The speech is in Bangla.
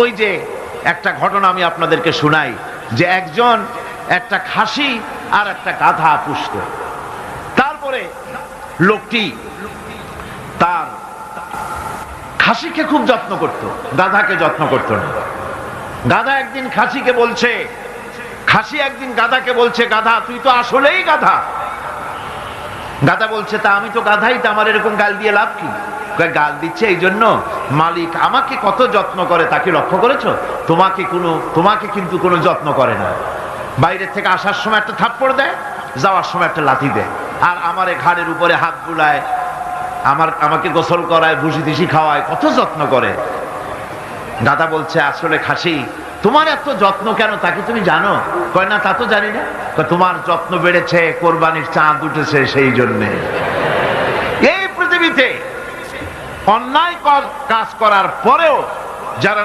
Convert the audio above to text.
ওই যে একটা ঘটনা আমি আপনাদেরকে শোনাই, যে একজন একটা খাসি আর একটা গাধা পুষত। তারপরে লোকটি তার খাসিকে খুব যত্ন করত, গাধাকে যত্ন করত না। গাধা একদিন খাসিকে বলছে, খাসি একদিন গাধাকে বলছে, গাধা তুই তো আসলেই গাধা। গাধা বলছে, তা আমি তো গাধাই, তা আমার এরকম গাল দিয়ে লাভ কি? গাল দিচ্ছে এই জন্য মালিক আমাকে কত যত্ন করে তাকে লক্ষ্য করেছো? তোমাকে কিন্তু কোনো যত্ন করে না। বাইরের থেকে আসার সময় একটা থাপ্পড় দেয়, যাওয়ার সময় একটা লাথি দেয়, আর আমার ঘাড়ের উপরে হাত বুলায়, আমাকে গোসল করায়, ভুসি দিসি খাওয়ায়, কত যত্ন করে। গাধা বলছে, আসলে খাসি তোমার এত যত্ন কেন তা কি তুমি জানো? কয় না, তা তো জানি না। তোমার যত্ন বেড়েছে, কোরবানির চাঁদ উঠেছে সেই জন্যে। এই পৃথিবীতে অন্যায় কাজ করার পরেও যারা